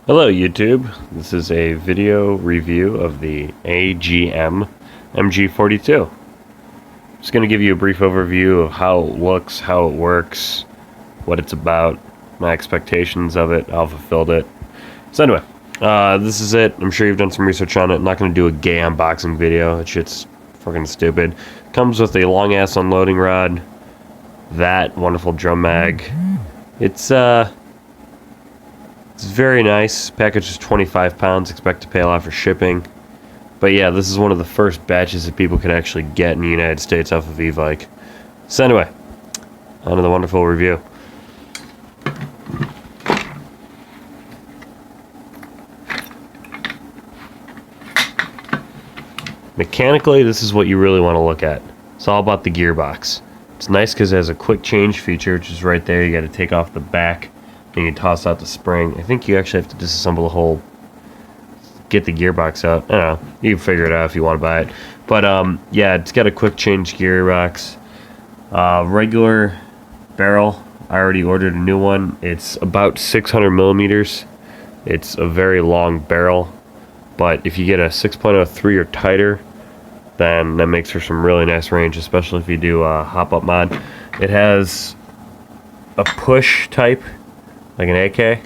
Hello YouTube, this is a video review of the AGM mg42. Just going to give you a brief overview of how it looks, how it works, what it's about, my expectations of it, how I fulfilled it. So anyway, this is it. I'm sure you've done some research on it. I'm not going to do a gay unboxing video. That shit's fucking stupid. Comes with a long ass unloading rod, that wonderful drum mag. It's very nice. Package is 25 pounds. Expect to pay a lot for shipping. But yeah, this is one of the first batches that people can actually get in the United States off of e-bike. So anyway, on to the wonderful review. Mechanically, this is what you really want to look at. It's all about the gearbox. It's nice because it has a quick change feature, which is right there. You got to take off the back and you toss out the spring. I think you actually have to disassemble the whole, get the gearbox out. I don't know. You can figure it out if you want to buy it. But yeah, it's got a quick change gearbox. Regular barrel. I already ordered a new one. It's about 600 millimeters. It's a very long barrel. But if you get a 6.03 or tighter, then that makes for some really nice range, especially if you do a hop-up mod. It has a push type, like an AK,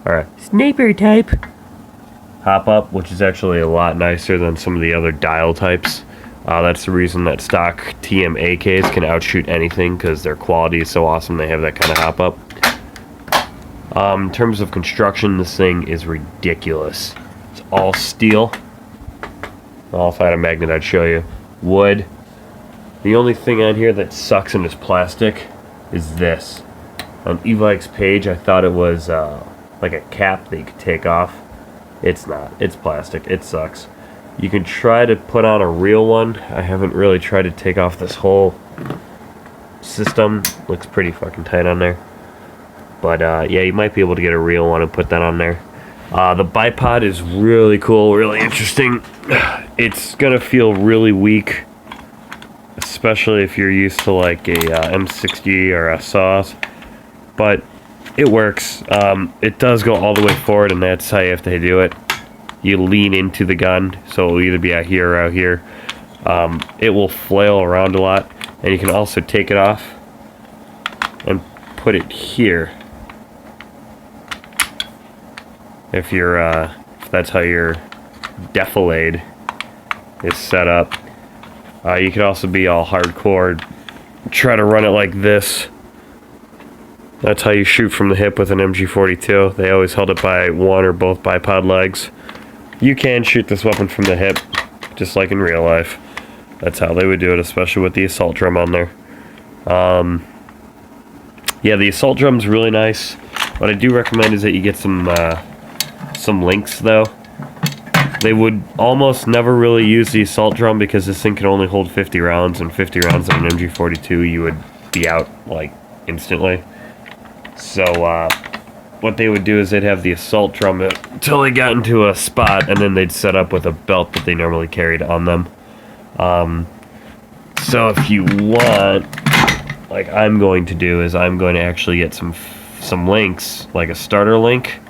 or a sniper type hop-up, which is actually a lot nicer than some of the other dial types. That's the reason that stock TM AKs can outshoot anything, because their quality is so awesome. They have that kind of hop-up. In terms of construction, this thing is ridiculous. It's all steel. Well, if I had a magnet, I'd show you. Wood. The only thing on here that sucks and is plastic is this. On e-bike's page, I thought it was like a cap that you could take off. It's not. It's plastic. It sucks. You can try to put on a real one. I haven't really tried to take off this whole system. Looks pretty fucking tight on there. But yeah, you might be able to get a real one and put that on there. The bipod is really cool, really interesting. It's gonna feel really weak, especially if you're used to like a M60 or a SAW. But it works. It does go all the way forward, and that's how you have to do it. You lean into the gun, so it'll either be out here or out here. It will flail around a lot, and you can also take it off and put it here. If you're, if that's how your defilade is set up. You could also be all hardcore, try to run it like this. That's how you shoot from the hip with an mg42. They always held it by one or both bipod legs. You can shoot this weapon from the hip, just like in real life. That's how they would do it, especially with the assault drum on there. Yeah, the assault drum's really nice. What I do recommend is that you get some links, though. They would almost never really use the assault drum because this thing can only hold 50 rounds, and 50 rounds on an mg42 you would be out like instantly. So what they would do is they'd have the assault drum until they got into a spot, and then they'd set up with a belt that they normally carried on them. So if you want, like I'm going to do, is I'm going to actually get some links, like a starter link,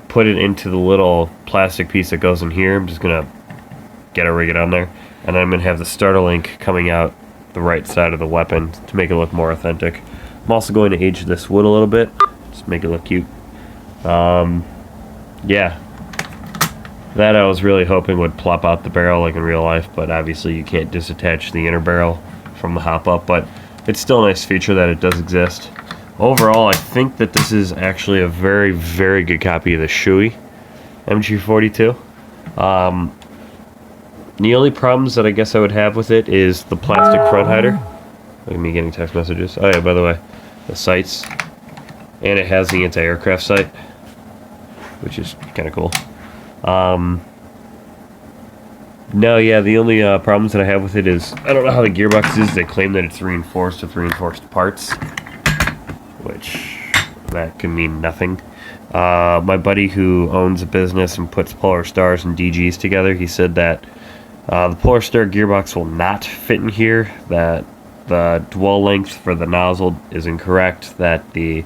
put it into the little plastic piece that goes in here. I'm just gonna rig it on there, and then I'm gonna have the starter link coming out the right side of the weapon to make it look more authentic. I'm also going to age this wood a little bit, just make it look cute. Yeah, that I was really hoping would plop out the barrel like in real life, but obviously you can't disattach the inner barrel from the hop-up, but it's still a nice feature that it does exist. Overall, I think that this is actually a very, very good copy of the Shui mg42. The only problems that I guess I would have with it is the plastic front hider. Look at me getting text messages. Oh yeah, by the way, the sights. And it has the anti-aircraft sight, which is kind of cool. No, yeah, the only problems that I have with it is, I don't know how the gearbox is. They claim that it's reinforced with reinforced parts, which that can mean nothing. My buddy who owns a business and puts Polar Stars and DGs together, he said that the Polar Star gearbox will not fit in here, that the dwell length for the nozzle is incorrect, that the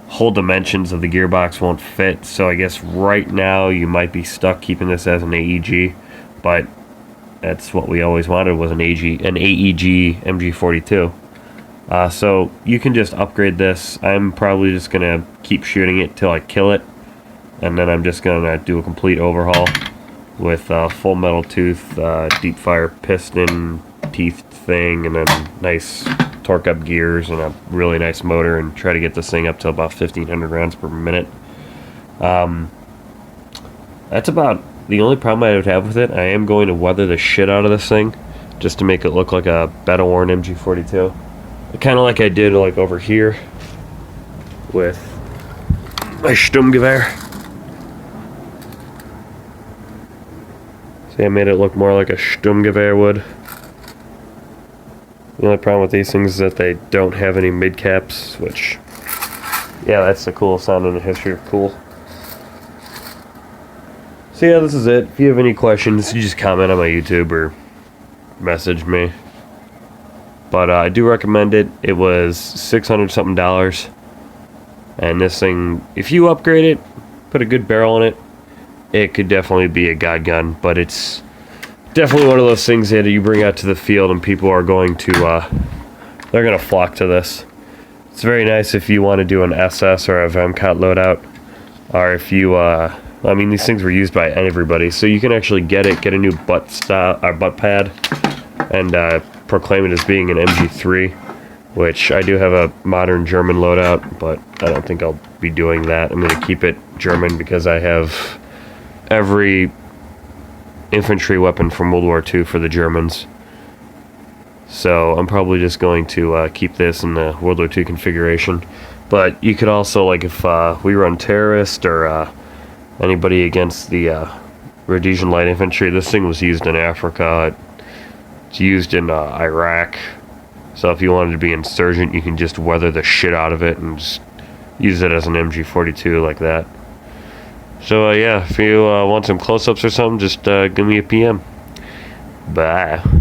whole dimensions of the gearbox won't fit. So I guess right now you might be stuck keeping this as an AEG, but that's what we always wanted, was an AEG mg42. So you can just upgrade this. I'm probably just gonna keep shooting it till I kill it, and then I'm just gonna do a complete overhaul with full metal tooth, deep fire piston teeth thing, and then nice torque up gears and a really nice motor, and try to get this thing up to about 1500 rounds per minute. That's about the only problem I would have with it. I am going to weather the shit out of this thing just to make it look like a battle worn MG42, kind of like I did like over here with my Sturmgewehr. See, I made it look more like a Sturmgewehr would. The only problem with these things is that they don't have any mid caps, which, yeah, that's the coolest sound in the history of cool. So yeah, this is it. If you have any questions, you just comment on my YouTube or message me. But I do recommend it. It was $600 something, and this thing, if you upgrade it, put a good barrel in it, it could definitely be a god gun. But it's definitely one of those things that you bring out to the field and people are going to they're going to flock to this. It's very nice if you want to do an SS or a VMCOT loadout, or if you I mean, these things were used by everybody, so you can actually get a new butt pad and proclaim it as being an MG3, which I do have a modern German loadout, but I don't think I'll be doing that. I'm going to keep it German because I have every infantry weapon from World War II for the Germans. So I'm probably just going to keep this in the World War II configuration. But you could also, like, if we run terrorist or anybody against the Rhodesian Light Infantry, this thing was used in Africa. It's used in Iraq. So if you wanted to be insurgent, you can just weather the shit out of it and just use it as an MG42 like that. So yeah, if you want some close-ups or something, just give me a PM. Bye.